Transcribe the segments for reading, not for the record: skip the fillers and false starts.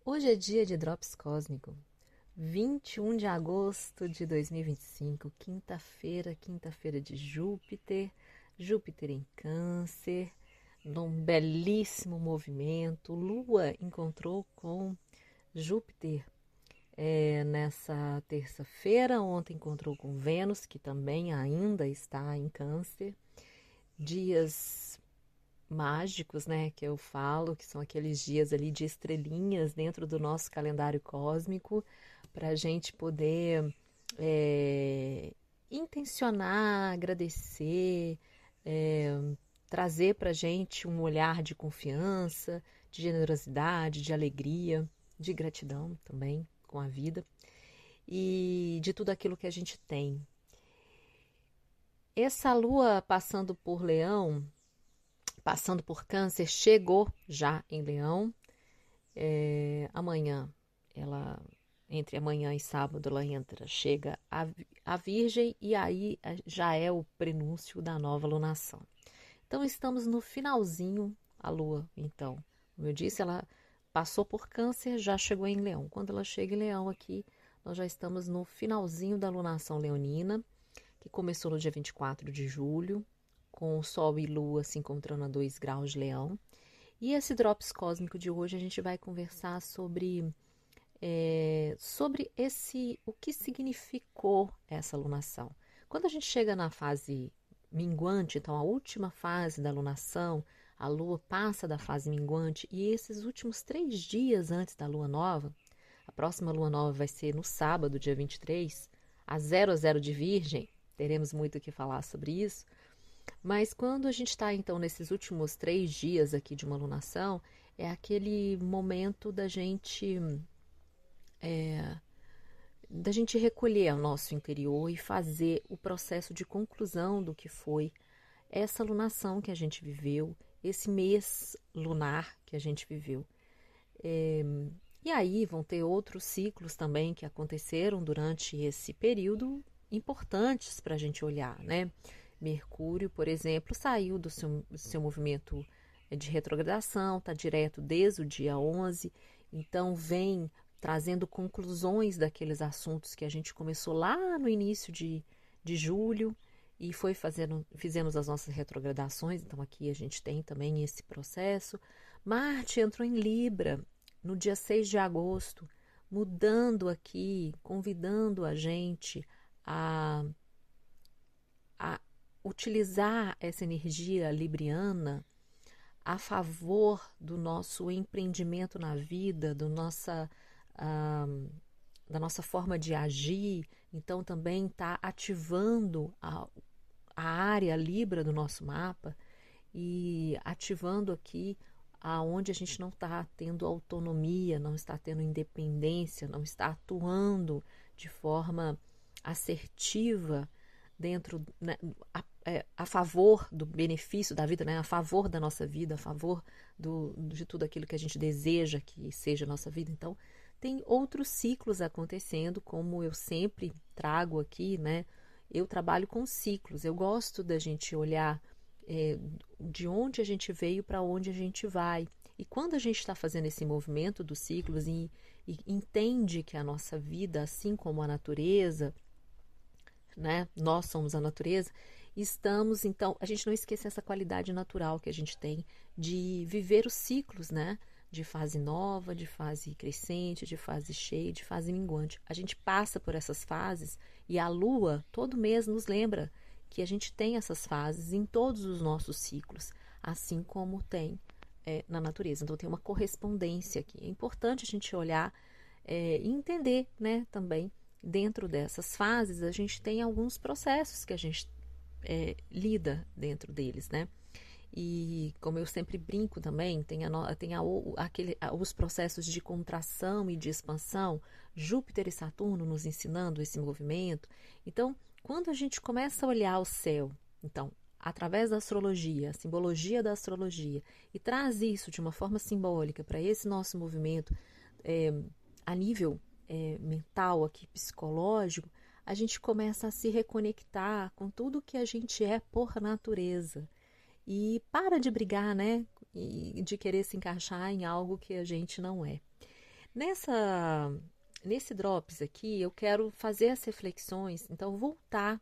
Hoje é dia de Drops Cósmico, 21 de agosto de 2025, quinta-feira de Júpiter, Júpiter em Câncer, num belíssimo movimento. Lua encontrou com Júpiter nessa terça-feira, ontem encontrou com Vênus, que também ainda está em Câncer. Dias mágicos, né, que eu falo, que são aqueles dias ali de estrelinhas dentro do nosso calendário cósmico, para a gente poder intencionar, agradecer, trazer para a gente um olhar de confiança, de generosidade, de alegria, de gratidão também com a vida e de tudo aquilo que a gente tem. Essa lua passando por Leão, passando por Câncer, chegou já em Leão. Amanhã, entre amanhã e sábado, ela chega a Virgem e aí já é o prenúncio da nova lunação. Então, estamos no finalzinho, a Lua, então. Como eu disse, ela passou por Câncer, já chegou em Leão. Quando ela chega em Leão aqui, nós já estamos no finalzinho da lunação leonina, que começou no dia 24 de julho, com Sol e Lua se encontrando a 2 graus de Leão. E esse Drops Cósmico de hoje a gente vai conversar sobre o que significou essa lunação. Quando a gente chega na fase minguante, então a última fase da lunação, a Lua passa da fase minguante e esses últimos 3 dias antes da Lua Nova, a próxima Lua Nova vai ser no sábado, dia 23, a 00 de Virgem, teremos muito o que falar sobre isso. Mas quando a gente está, então, nesses últimos 3 dias aqui de uma lunação, é aquele momento da gente recolher ao nosso interior e fazer o processo de conclusão do que foi essa lunação que a gente viveu, esse mês lunar que a gente viveu. E aí vão ter outros ciclos também que aconteceram durante esse período importantes para a gente olhar, né? Mercúrio, por exemplo, saiu do seu movimento de retrogradação, está direto desde o dia 11, então vem trazendo conclusões daqueles assuntos que a gente começou lá no início de julho e fizemos as nossas retrogradações, então aqui a gente tem também esse processo. Marte entrou em Libra no dia 6 de agosto, mudando aqui, convidando a gente a utilizar essa energia libriana a favor do nosso empreendimento na vida, da nossa forma de agir. Então também está ativando a área Libra do nosso mapa e ativando aqui aonde a gente não está tendo autonomia, não está tendo independência, não está atuando de forma assertiva dentro, né, a favor do benefício da vida, né, a favor da nossa vida, a favor de tudo aquilo que a gente deseja que seja a nossa vida. Então, tem outros ciclos acontecendo, como eu sempre trago aqui, né? Eu trabalho com ciclos, eu gosto da gente olhar de onde a gente veio para onde a gente vai. E quando a gente está fazendo esse movimento dos ciclos e entende que a nossa vida, assim como a natureza, né? Nós somos a natureza, estamos, então, a gente não esquecer essa qualidade natural que a gente tem de viver os ciclos, né? De fase nova, de fase crescente, de fase cheia, de fase minguante. A gente passa por essas fases e a Lua todo mês nos lembra que a gente tem essas fases em todos os nossos ciclos, assim como tem na natureza. Então tem uma correspondência aqui. É importante a gente olhar e entender, né, também. Dentro dessas fases, a gente tem alguns processos que a gente lida dentro deles, né? E como eu sempre brinco também, tem os processos de contração e de expansão, Júpiter e Saturno nos ensinando esse movimento. Então, quando a gente começa a olhar o céu, então, através da astrologia, a simbologia da astrologia, e traz isso de uma forma simbólica para esse nosso movimento a nível mental, aqui, psicológico, a gente começa a se reconectar com tudo que a gente é por natureza. E para de brigar, né? E de querer se encaixar em algo que a gente não é. Nesse Drops aqui, eu quero fazer as reflexões, então voltar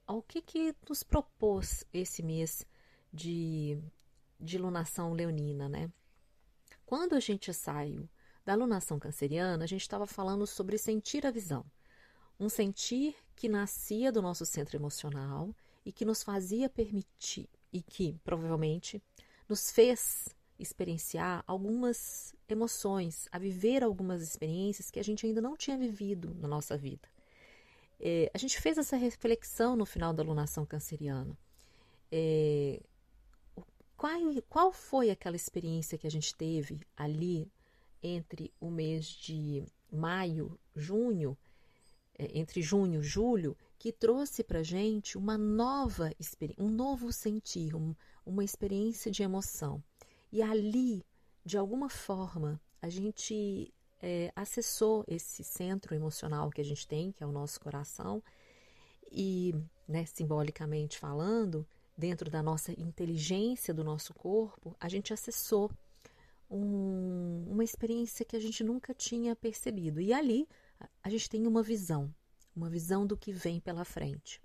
ao que nos propôs esse mês de, de lunação leonina, né? Quando a gente saiu da lunação canceriana, a gente estava falando sobre sentir a visão. Um sentir que nascia do nosso centro emocional e que nos fazia permitir, e que provavelmente nos fez experienciar algumas emoções, a viver algumas experiências que a gente ainda não tinha vivido na nossa vida. A gente fez essa reflexão no final da alunação canceriana. Qual foi aquela experiência que a gente teve ali entre o mês de maio, junho, entre junho e julho, que trouxe para a gente uma nova experiência, um novo sentir, uma experiência de emoção. E ali, de alguma forma, a gente acessou esse centro emocional que a gente tem, que é o nosso coração, e, né, simbolicamente falando, dentro da nossa inteligência do nosso corpo, a gente acessou uma experiência que a gente nunca tinha percebido. E ali a gente tem uma visão do que vem pela frente.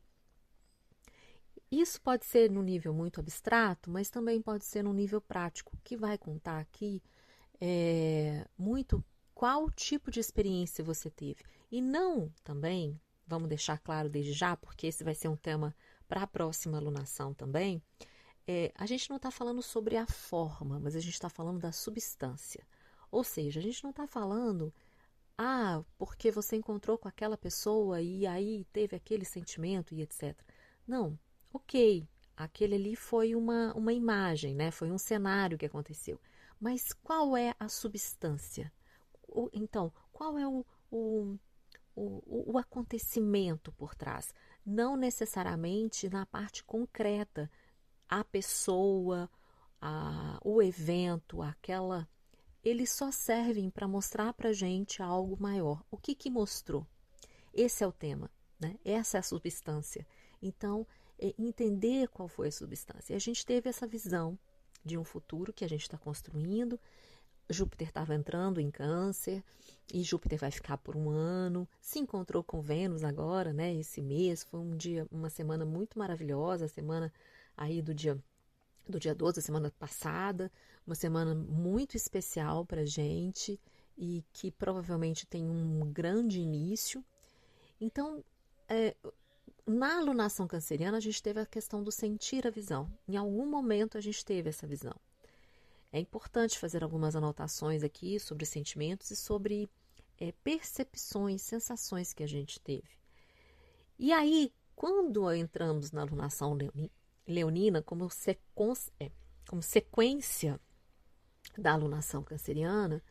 Isso pode ser num nível muito abstrato, mas também pode ser num nível prático, que vai contar aqui muito qual tipo de experiência você teve. E não também, vamos deixar claro desde já, porque esse vai ser um tema para a próxima alunação também, a gente não está falando sobre a forma, mas a gente está falando da substância. Ou seja, a gente não está falando, porque você encontrou com aquela pessoa e aí teve aquele sentimento e etc. Não, ok, aquele ali foi uma imagem, né? Foi um cenário que aconteceu. Mas qual é a substância? Então, qual é o acontecimento por trás? Não necessariamente na parte concreta, a pessoa, o evento, eles só servem para mostrar para a gente algo maior. O que mostrou? Esse é o tema, né? Essa é a substância. Então, entender qual foi a substância. E a gente teve essa visão de um futuro que a gente está construindo. Júpiter estava entrando em Câncer e Júpiter vai ficar por um ano. Se encontrou com Vênus agora, né? Esse mês foi uma semana muito maravilhosa, a semana aí do dia 12, a semana passada, uma semana muito especial para a gente e que provavelmente tem um grande início. Então, na alunação canceriana, a gente teve a questão do sentir a visão. Em algum momento a gente teve essa visão. É importante fazer algumas anotações aqui sobre sentimentos e sobre percepções, sensações que a gente teve. E aí, quando entramos na alunação leonina, como sequência da alunação canceriana,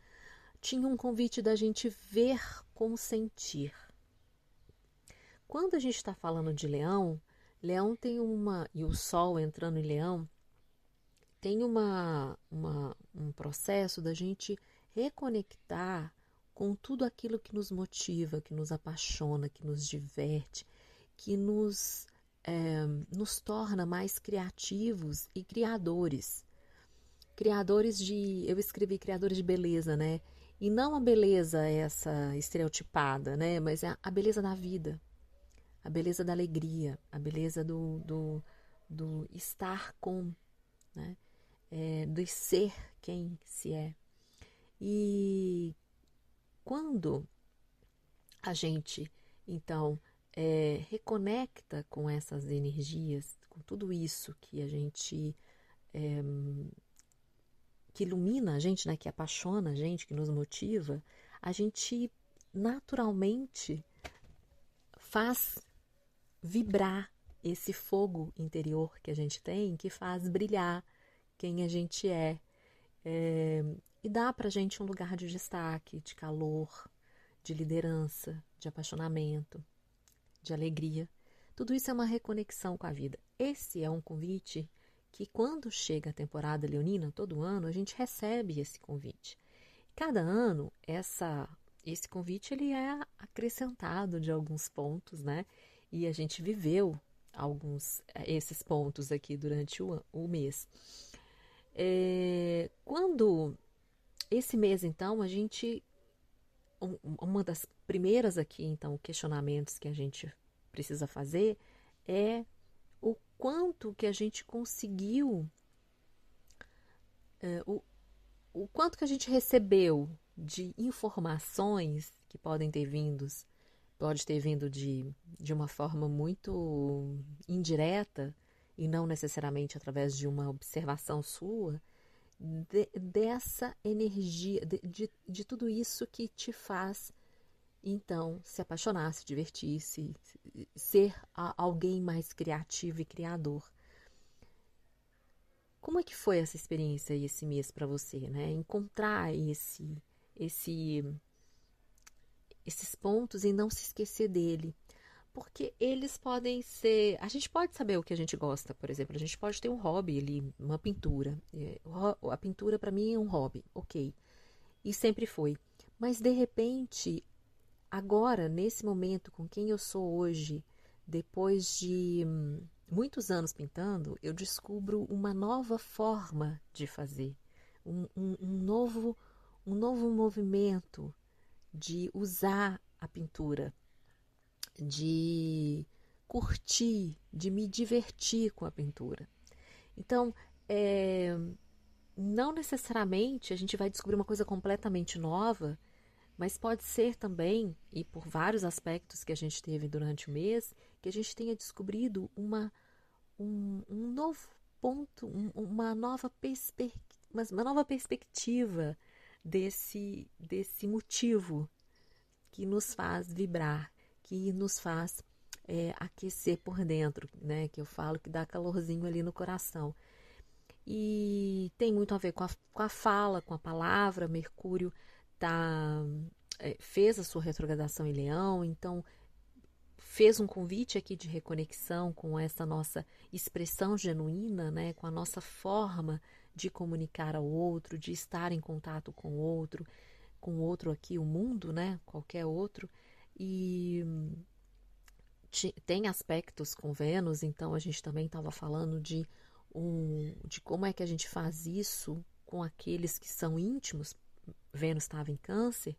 tinha um convite da gente ver com sentir. Quando a gente está falando de Leão, Leão tem e o Sol entrando em Leão, tem um processo da gente reconectar com tudo aquilo que nos motiva, que nos apaixona, que nos diverte, que nos torna mais criativos e criadores. Eu escrevi criadores de beleza, né? E não a beleza essa estereotipada, né? Mas a beleza da vida, a beleza da alegria, a beleza do estar com, né? Do ser quem se é. E quando a gente, então, reconecta com essas energias, com tudo isso que a gente que ilumina a gente, né, que apaixona a gente, que nos motiva, a gente naturalmente faz vibrar esse fogo interior que a gente tem, que faz brilhar quem a gente é. E dá pra gente um lugar de destaque, de calor, de liderança, de apaixonamento, de alegria. Tudo isso é uma reconexão com a vida. Esse é um convite que quando chega a temporada leonina, todo ano, a gente recebe esse convite. Cada ano, esse convite ele é acrescentado de alguns pontos, né? E a gente viveu esses pontos aqui durante o mês. Quando esse mês, então, uma das primeiras aqui, então, questionamentos que a gente precisa fazer é o quanto que a gente conseguiu, é, o, o quanto que a gente recebeu de informações que pode ter vindo de uma forma muito indireta e não necessariamente através de uma observação sua, dessa energia, de tudo isso que te faz, então, se apaixonar, se divertir, ser alguém mais criativo e criador. Como é que foi essa experiência e esse mês para você, né? Encontrar esse, esses pontos e não se esquecer dele. Porque eles podem ser. A gente pode saber o que a gente gosta, por exemplo. A gente pode ter um hobby ali, uma pintura. A pintura, para mim, é um hobby, ok. E sempre foi. Mas, de repente, agora, nesse momento, com quem eu sou hoje, depois de muitos anos pintando, eu descubro uma nova forma de fazer. Um novo movimento de usar a pintura, de curtir, de me divertir com a pintura. Então, não necessariamente a gente vai descobrir uma coisa completamente nova, mas pode ser também, e por vários aspectos que a gente teve durante o mês, que a gente tenha descobrido um novo ponto, uma nova perspectiva desse motivo que nos faz vibrar, que nos faz aquecer por dentro, né? Que eu falo que dá calorzinho ali no coração. E tem muito a ver com a fala, com a palavra. Mercúrio fez a sua retrogradação em Leão, então fez um convite aqui de reconexão com essa nossa expressão genuína, né? Com a nossa forma de comunicar ao outro, de estar em contato com o outro aqui, o mundo, né? Qualquer outro. E tem aspectos com Vênus, então a gente também estava falando de como é que a gente faz isso com aqueles que são íntimos. Vênus estava em Câncer,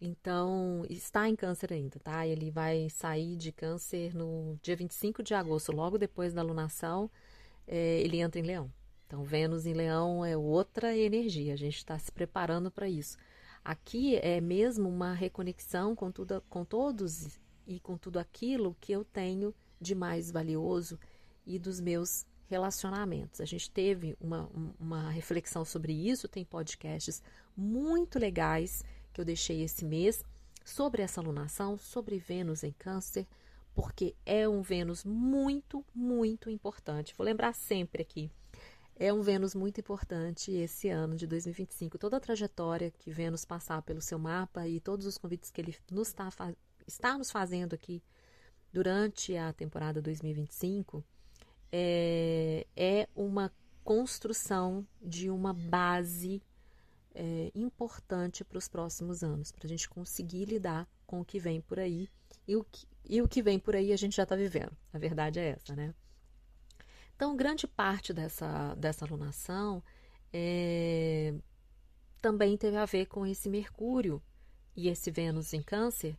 então está em Câncer ainda, tá? Ele vai sair de Câncer no dia 25 de agosto, logo depois da lunação, ele entra em Leão. Então, Vênus em Leão é outra energia, a gente está se preparando para isso. Aqui é mesmo uma reconexão com todos e com tudo aquilo que eu tenho de mais valioso e dos meus relacionamentos. A gente teve uma reflexão sobre isso, tem podcasts muito legais que eu deixei esse mês sobre essa lunação, sobre Vênus em Câncer, porque é um Vênus muito, muito importante. Vou lembrar sempre aqui, é um Vênus muito importante esse ano de 2025. Toda a trajetória que Vênus passar pelo seu mapa e todos os convites que ele está nos fazendo aqui durante a temporada 2025, é uma construção de uma base importante para os próximos anos, para a gente conseguir lidar com o que vem por aí. E o que vem por aí a gente já está vivendo. A verdade é essa, né? Então, grande parte dessa alunação também teve a ver com esse Mercúrio e esse Vênus em Câncer,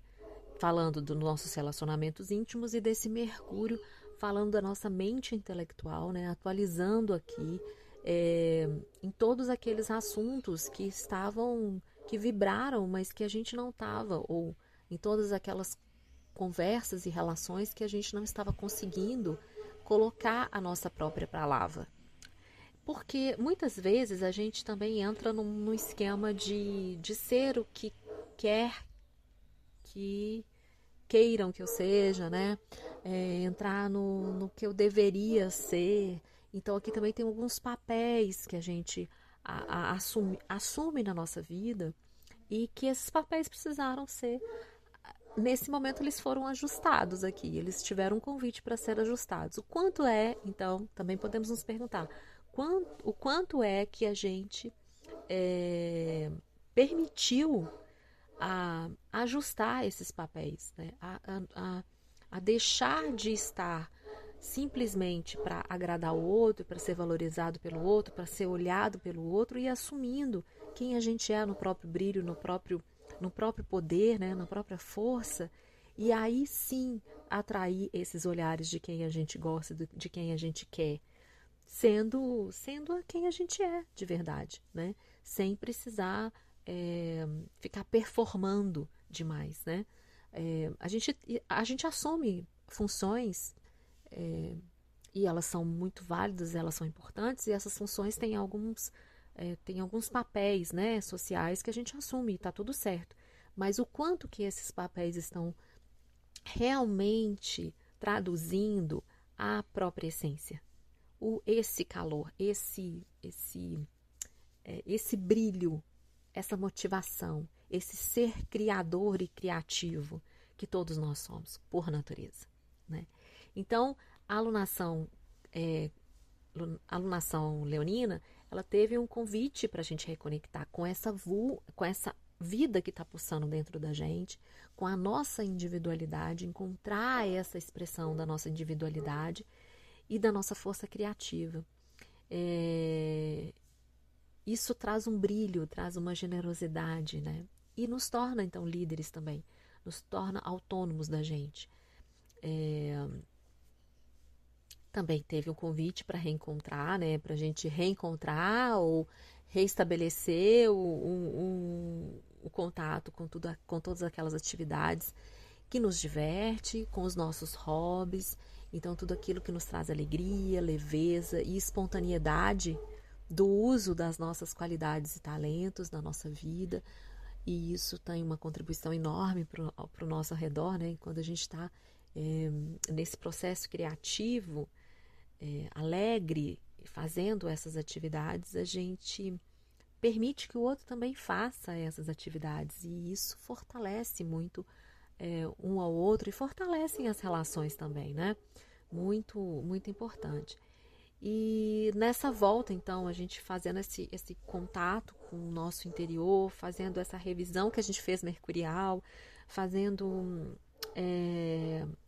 falando dos nossos relacionamentos íntimos, e desse Mercúrio falando da nossa mente intelectual, né? Atualizando aqui em todos aqueles assuntos que vibraram, mas que a gente não estava, ou em todas aquelas conversas e relações que a gente não estava conseguindo colocar a nossa própria palavra. Porque muitas vezes a gente também entra num esquema de ser o que queiram que eu seja, né? Entrar no que eu deveria ser. Então aqui também tem alguns papéis que a gente assume na nossa vida, e que esses papéis precisaram ser, nesse momento eles foram ajustados aqui, eles tiveram um convite para ser ajustados. O quanto então, também podemos nos perguntar, o quanto é que a gente permitiu ajustar esses papéis, né? A deixar de estar simplesmente para agradar o outro, para ser valorizado pelo outro, para ser olhado pelo outro, e assumindo quem a gente é no próprio brilho, no próprio poder, né? Na própria força, e aí sim atrair esses olhares de quem a gente gosta, de quem a gente quer, sendo quem a gente é de verdade, né? Sem precisar ficar performando demais, né? A gente assume funções e elas são muito válidas, elas são importantes, e essas funções têm alguns papéis, né, sociais que a gente assume, e está tudo certo. Mas o quanto que esses papéis estão realmente traduzindo a própria essência, esse calor, esse brilho, essa motivação, esse ser criador e criativo que todos nós somos, por natureza, né? Então, a alunação, a alunação leonina, ela teve um convite para a gente reconectar com essa vida que está pulsando dentro da gente, com a nossa individualidade, encontrar essa expressão da nossa individualidade e da nossa força criativa. Isso traz um brilho, traz uma generosidade, né? E nos torna, então, líderes também, nos torna autônomos da gente. Também teve um convite para reencontrar, né? Para a gente reencontrar ou reestabelecer o contato com todas aquelas atividades que nos diverte, com os nossos hobbies. Então, tudo aquilo que nos traz alegria, leveza e espontaneidade do uso das nossas qualidades e talentos na nossa vida. E isso tem uma contribuição enorme para o nosso redor, né? Quando a gente está nesse processo criativo, alegre, fazendo essas atividades, a gente permite que o outro também faça essas atividades, e isso fortalece muito um ao outro, e fortalecem as relações também, né? Muito, muito importante. E nessa volta, então, a gente fazendo esse contato com o nosso interior, fazendo essa revisão que a gente fez mercurial,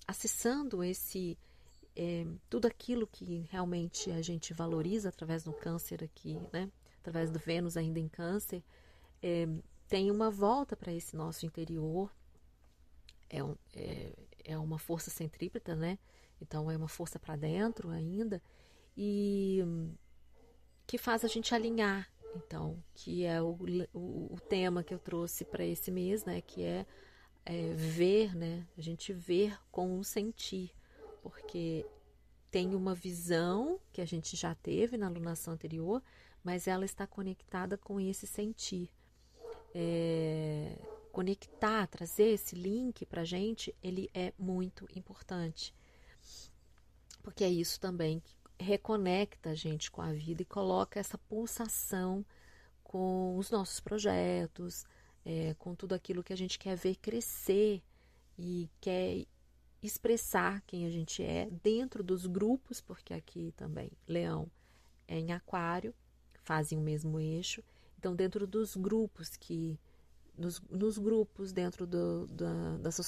acessando tudo aquilo que realmente a gente valoriza através do câncer aqui, né? Através do Vênus ainda em câncer, tem uma volta para esse nosso interior, é uma força centrípeta, né? Então é uma força para dentro ainda, e que faz a gente alinhar, então, que é o tema que eu trouxe para esse mês, né? Que é ver, né? A gente ver com o sentir, porque tem uma visão que a gente já teve na alunação anterior, mas ela está conectada com esse sentir. Conectar, trazer esse link para a gente, ele é muito importante, porque é isso também que reconecta a gente com a vida e coloca essa pulsação com os nossos projetos, com tudo aquilo que a gente quer ver crescer e quer expressar quem a gente é dentro dos grupos, porque aqui também Leão é em Aquário, fazem o mesmo eixo. Então, dentro dos grupos nos grupos, dentro das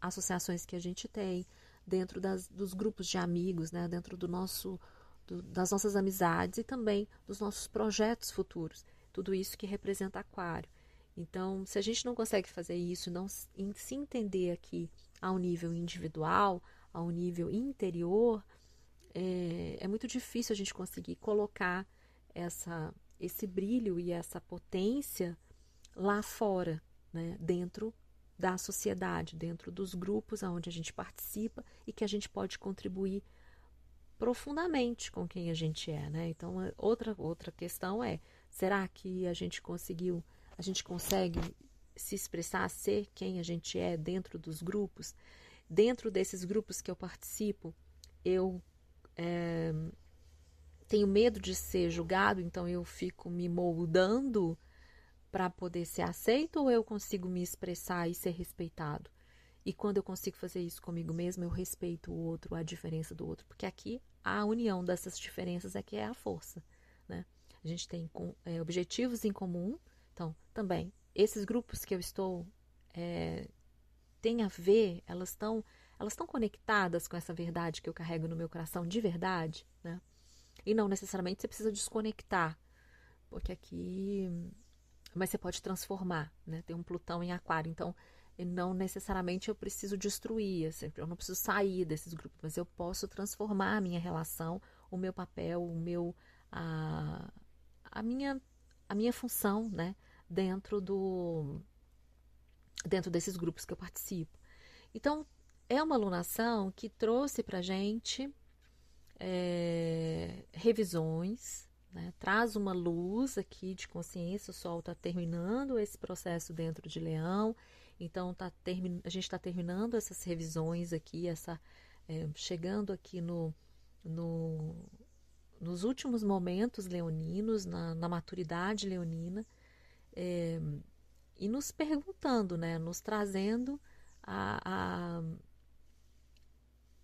associações que a gente tem, dentro dos grupos de amigos, né, dentro das nossas amizades e também dos nossos projetos futuros. Tudo isso que representa Aquário. Então, se a gente não consegue fazer isso, não se entender aqui ao nível individual, ao nível interior, é muito difícil a gente conseguir colocar esse brilho e essa potência lá fora, né? Dentro da sociedade, dentro dos grupos onde a gente participa e que a gente pode contribuir profundamente com quem a gente é, né? Então, outra questão será que a gente consegue se expressar, ser quem a gente é dentro dos grupos? Dentro desses grupos que eu participo, eu tenho medo de ser julgado, então eu fico me moldando para poder ser aceito, ou eu consigo me expressar e ser respeitado? E quando eu consigo fazer isso comigo mesma, eu respeito o outro, a diferença do outro, porque aqui a união dessas diferenças é que é a força, né? A gente tem objetivos em comum, então também esses grupos que eu estou tem a ver, elas estão conectadas com essa verdade que eu carrego no meu coração de verdade, né? E não necessariamente você precisa desconectar, porque aqui mas você pode transformar, né? Tem um Plutão em Aquário, então não necessariamente eu preciso destruir, eu não preciso sair desses grupos, mas eu posso transformar a minha relação, o meu papel, a minha função, né? Dentro desses grupos que eu participo. Então, é uma alunação que trouxe para a gente revisões, né? Traz uma luz aqui de consciência. O Sol está terminando esse processo dentro de Leão, então a gente está terminando essas revisões aqui, chegando aqui nos últimos momentos leoninos, na maturidade leonina, e nos perguntando, né? Nos trazendo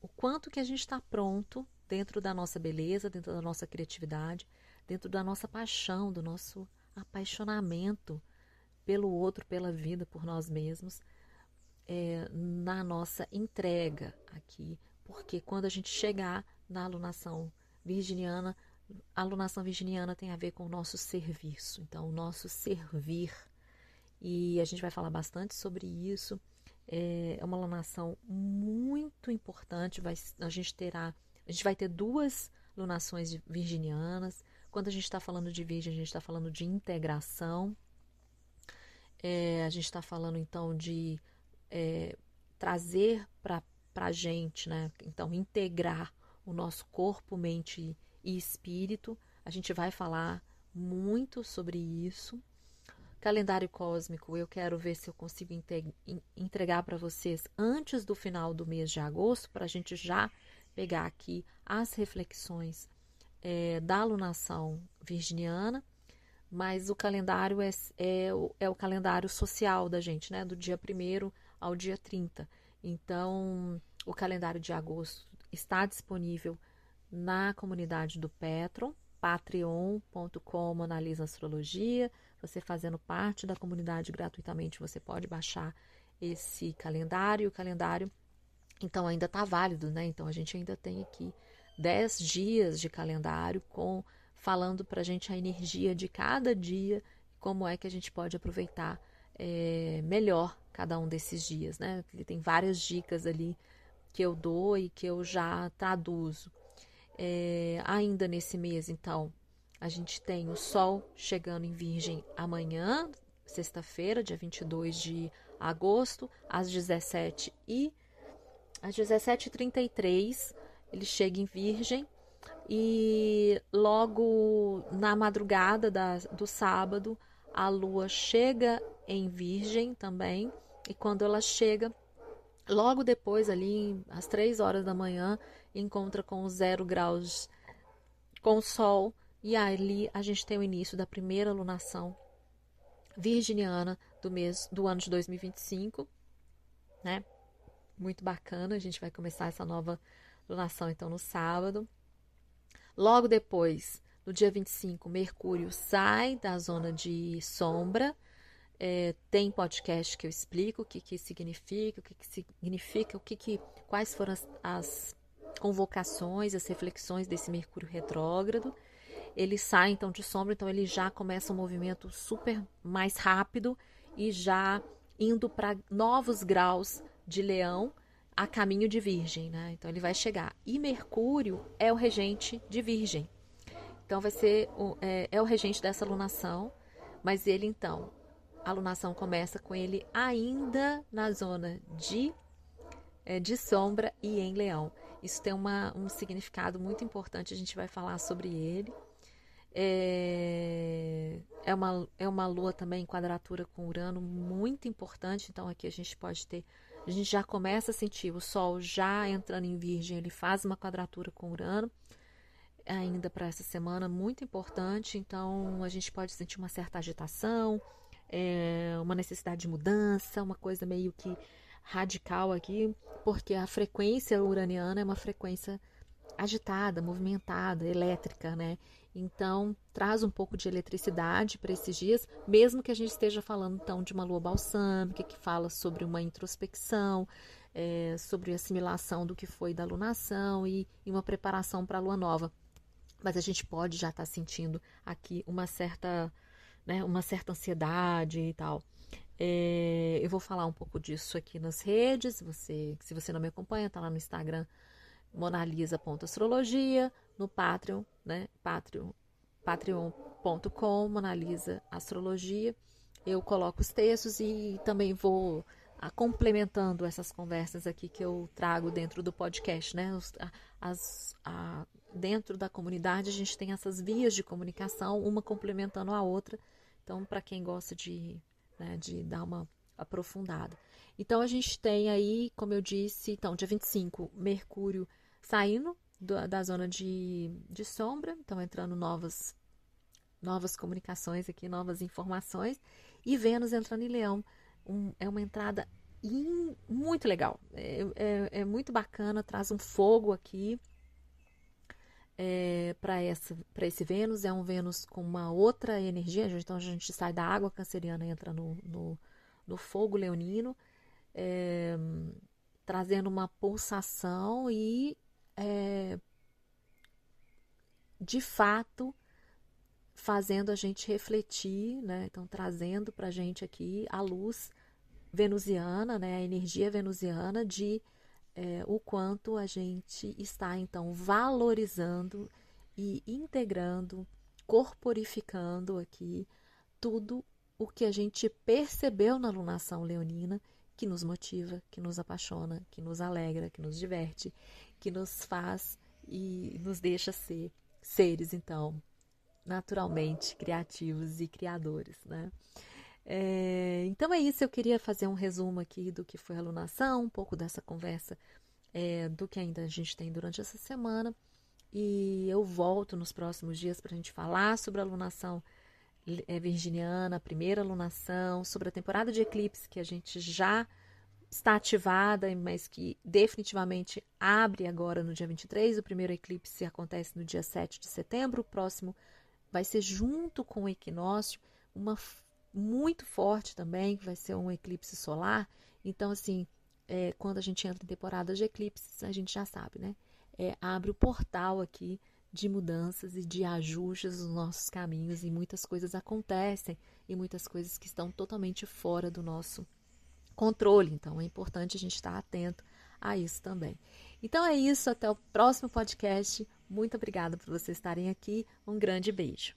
o quanto que a gente está pronto dentro da nossa beleza, dentro da nossa criatividade, dentro da nossa paixão, do nosso apaixonamento pelo outro, pela vida, por nós mesmos, na nossa entrega aqui, porque quando a gente chegar na alunação virginiana, a alunação virginiana tem a ver com o nosso serviço, então o nosso servir, e a gente vai falar bastante sobre isso. É uma alunação muito importante. A gente vai ter 2 lunações virginianas. Quando a gente está falando de virgem, a gente está falando de integração. A gente está falando então de trazer para a gente, né? Então, integrar o nosso corpo, mente e espírito. A gente vai falar muito sobre isso. Calendário cósmico, eu quero ver se eu consigo entregar para vocês antes do final do mês de agosto, para a gente já pegar aqui as reflexões da alunação virginiana, mas o calendário é o calendário social da gente, né? Do dia 1º ao dia 30. Então, o calendário de agosto está disponível na comunidade do Petron, patreon.com/Analisa Astrologia. Você fazendo parte da comunidade gratuitamente, você pode baixar esse calendário. O calendário, então, ainda está válido, né? Então, a gente ainda tem aqui 10 dias de calendário falando para a gente a energia de cada dia, como é que a gente pode aproveitar melhor cada um desses dias, né? Ele tem várias dicas ali que eu dou e que eu já traduzo. Ainda nesse mês, então, a gente tem o Sol chegando em Virgem amanhã, sexta-feira, dia 22 de agosto, às 17h33, ele chega em Virgem, e logo na madrugada do sábado, a Lua chega em Virgem também, e quando ela chega, logo depois, ali às 3 horas da manhã, encontra com 0 graus com o Sol, e ali a gente tem o início da primeira alunação virginiana do ano de 2025, né? Muito bacana, a gente vai começar essa nova alunação então no sábado. Logo depois, no dia 25, Mercúrio sai da zona de sombra. Tem podcast que eu explico o que significa, quais foram as convocações, as reflexões desse Mercúrio retrógrado. Ele sai então de sombra, então ele já começa um movimento super mais rápido e já indo para novos graus de Leão a caminho de Virgem, né? Então ele vai chegar. E Mercúrio é o regente de Virgem. Então vai ser o regente dessa alunação, mas ele então, a alunação começa com ele ainda na zona de sombra e em Leão. Isso tem um significado muito importante, a gente vai falar sobre ele. É uma lua também em quadratura com Urano muito importante, então aqui a gente já começa a sentir o Sol já entrando em Virgem, ele faz uma quadratura com Urano ainda para essa semana, muito importante, então a gente pode sentir uma certa agitação, uma necessidade de mudança, uma coisa meio que radical aqui, porque a frequência uraniana é uma frequência agitada, movimentada, elétrica, né? Então, traz um pouco de eletricidade para esses dias, mesmo que a gente esteja falando, então, de uma lua balsâmica, que fala sobre uma introspecção, sobre assimilação do que foi da lunação e uma preparação para a lua nova. Mas a gente pode já estar sentindo aqui uma certa né, uma certa ansiedade e tal. Eu vou falar um pouco disso aqui nas redes. Se você não me acompanha, tá lá no Instagram, monalisa.astrologia, no Patreon, né, patreon.com, Monalisa Astrologia. Eu coloco os textos e também vou complementando essas conversas aqui que eu trago dentro do podcast, né? Dentro da comunidade a gente tem essas vias de comunicação, uma complementando a outra. Então, para quem gosta de dar uma aprofundada. Então, a gente tem aí, como eu disse, então, dia 25, Mercúrio saindo da zona de sombra, então entrando novas comunicações aqui, novas informações, e Vênus entrando em Leão. É uma entrada muito legal, é muito bacana, traz um fogo aqui para esse Vênus. É um Vênus com uma outra energia, então a gente sai da água canceriana e entra no fogo leonino, trazendo uma pulsação e de fato fazendo a gente refletir, né? Então trazendo para a gente aqui a luz venusiana, né? A energia venusiana de o quanto a gente está então valorizando e integrando, corporificando aqui tudo o que a gente percebeu na alunação leonina, que nos motiva, que nos apaixona, que nos alegra, que nos diverte, que nos faz e nos deixa ser seres, então, naturalmente criativos e criadores, né? Então é isso, eu queria fazer um resumo aqui do que foi a alunação, um pouco dessa conversa do que ainda a gente tem durante essa semana, e eu volto nos próximos dias para a gente falar sobre a alunação virginiana, a primeira alunação, sobre a temporada de eclipse que a gente já está ativada, mas que definitivamente abre agora no dia 23. O primeiro eclipse acontece no dia 7 de setembro, o próximo vai ser junto com o equinócio, muito forte também, que vai ser um eclipse solar. Então, assim, quando a gente entra em temporada de eclipses, a gente já sabe, né? Abre o portal aqui de mudanças e de ajustes nos nossos caminhos, e muitas coisas acontecem, e muitas coisas que estão totalmente fora do nosso controle. Então, é importante a gente estar atento a isso também. Então, é isso. Até o próximo podcast. Muito obrigada por vocês estarem aqui. Um grande beijo.